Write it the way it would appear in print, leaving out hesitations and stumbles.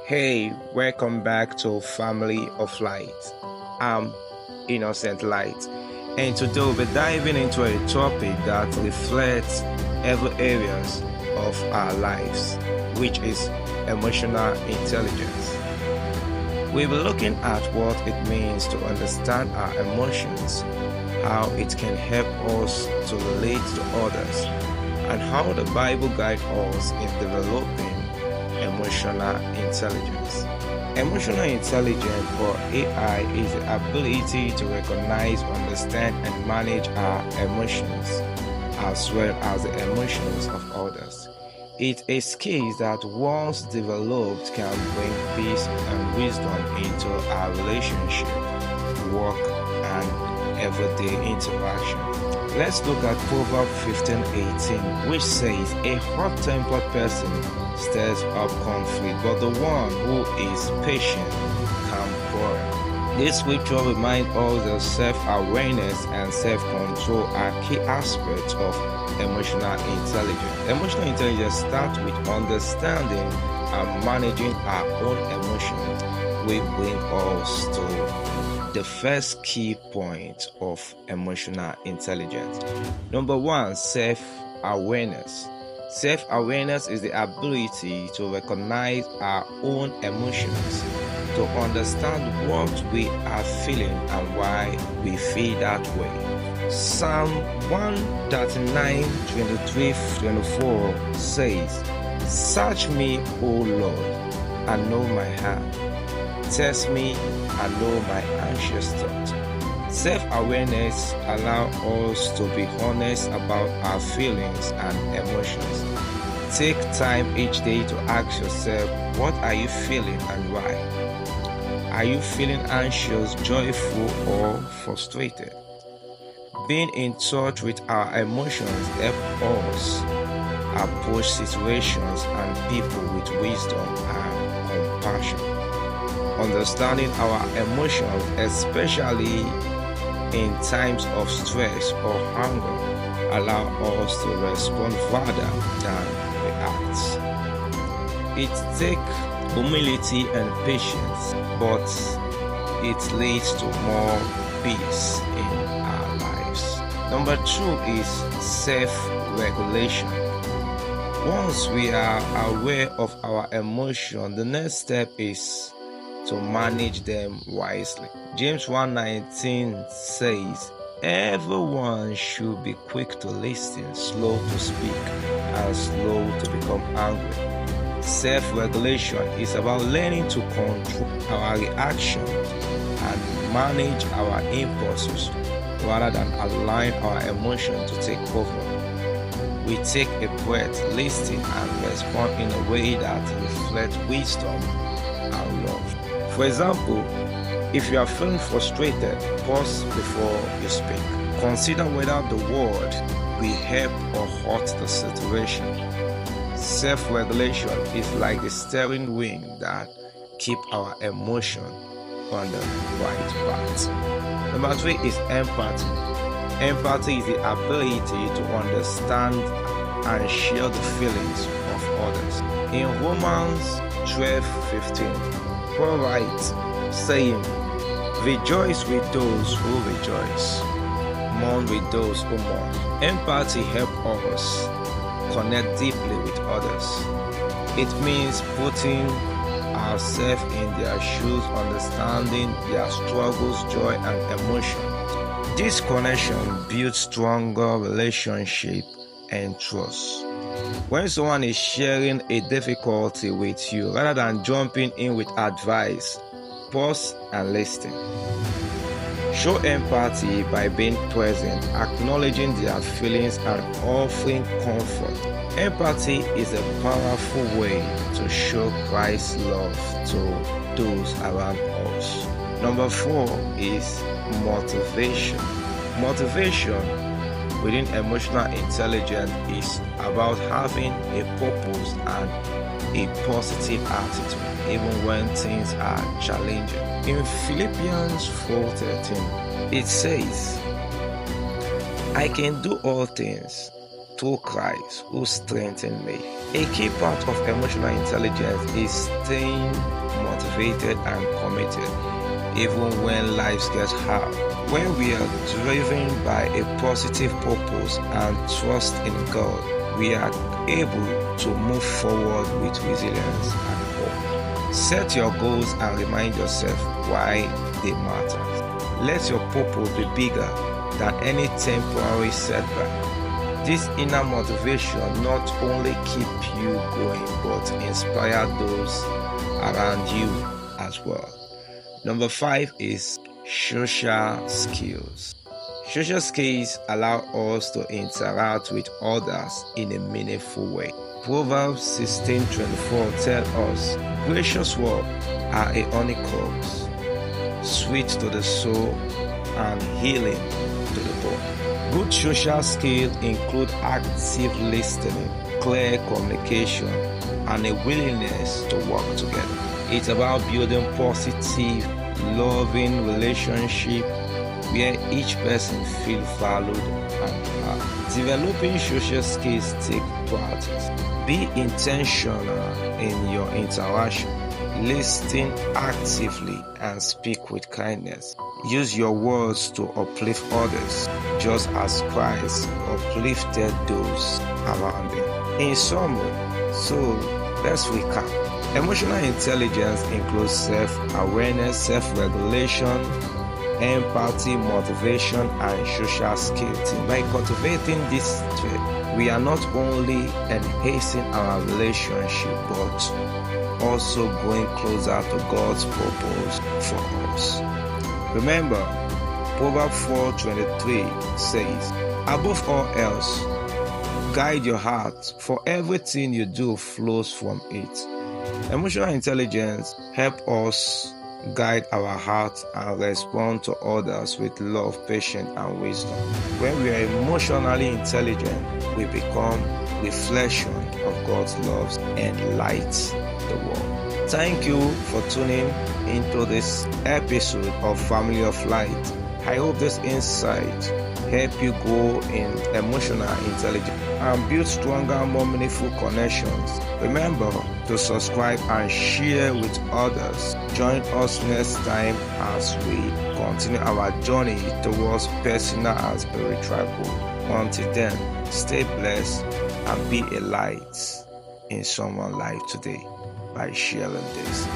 Hey, welcome back to Family of Light. I'm Innocent Light, and today we'll be diving into a topic that reflects every areas of our lives, which is emotional intelligence. We'll be looking at what it means to understand our emotions, how it can help us to relate to others, and how the Bible guides us in developing emotional intelligence. Emotional intelligence, or AI, is the ability to recognize, understand, and manage our emotions as well as the emotions of others. It's a skill that, once developed, can bring peace and wisdom into our relationship, work, and everyday interaction. Let's look at Proverbs 15:18, which says, "A hot-tempered person stirs up conflict, but the one who is patient can quarrel." This scripture reminds us that self-awareness and self-control are key aspects of emotional intelligence. Emotional intelligence starts with understanding and managing our own emotions, which bring us to the first key point of emotional intelligence. Number one, self-awareness. Self-awareness is the ability to recognize our own emotions, to understand what we are feeling and why we feel that way. Psalm 139:23-24 says, "Search me, O Lord, and know my heart. Test me and know my anxious thoughts." Self-awareness allows us to be honest about our feelings and emotions. Take time each day to ask yourself, what are you feeling and why? Are you feeling anxious, joyful, or frustrated? Being in touch with our emotions helps us approach situations and people with wisdom and compassion. Understanding our emotions, especially in times of stress or hunger, allow us to respond rather than react. It takes humility and patience, but it leads to more peace in our lives. Number two is self-regulation. Once we are aware of our emotion, the next step is to manage them wisely. James 1:19 says, "Everyone should be quick to listen, slow to speak, and slow to become angry." Self-regulation is about learning to control our reactions and manage our impulses rather than allowing our emotions to take over. We take a breath, listen, and respond in a way that reflects wisdom and love. For example, if you are feeling frustrated, pause before you speak. Consider whether the word will help or hurt the situation. Self-regulation is like the steering wheel that keeps our emotion on the right path. Number three is empathy. Empathy is the ability to understand and share the feelings of others. In Romans 12:15, Paul writes, saying, "Rejoice with those who rejoice, mourn with those who mourn." Empathy helps us connect deeply with others. It means putting ourselves in their shoes, understanding their struggles, joy, and emotion. This connection builds stronger relationship and trust. When someone is sharing a difficulty with you, rather than jumping in with advice, pause and listen. Show empathy by being present, acknowledging their feelings, and offering comfort. Empathy is a powerful way to show Christ's love to those around us. Number four is motivation. Motivation within emotional intelligence is about having a purpose and a positive attitude, even when things are challenging. In Philippians 4:13, it says, "I can do all things through Christ who strengthened me. A key part of emotional intelligence is staying motivated and committed, even when life gets hard. When we are driven by a positive purpose and trust in God, we are able to move forward with resilience and hope. Set your goals and remind yourself why they matter. Let your purpose be bigger than any temporary setback. This inner motivation not only keep you going but inspire those around you as well. Number 5 is social skills. Social skills allow us to interact with others in a meaningful way. Proverbs 16:24 tells us, gracious words are a honeycomb, sweet to the soul and healing to the bone. Good social skills include active listening, clear communication, and a willingness to work together. It's about building positive, loving relationship where each person feels valued and heard. Developing social skills take practice. Be intentional in your interaction. Listen actively and speak with kindness. Use your words to uplift others, just as Christ uplifted those around him. In summary, let's recap. Emotional intelligence includes self-awareness, self-regulation, empathy, motivation, and social skills. By cultivating this trait, we are not only enhancing our relationship but also going closer to God's purpose for us. Remember, Proverbs 4:23 says, above all else, guide your heart, for everything you do flows from it. Emotional intelligence helps us guide our heart and respond to others with love, patience, and wisdom. When we are emotionally intelligent, we become reflection of God's love and light the world. Thank you for tuning into this episode of Family of Light. I hope this insight help you grow in emotional intelligence and build stronger, more meaningful connections. Remember to subscribe and share with others. Join us next time as we continue our journey towards personal and spiritual growth. Until then, stay blessed and be a light in someone's life today by sharing this.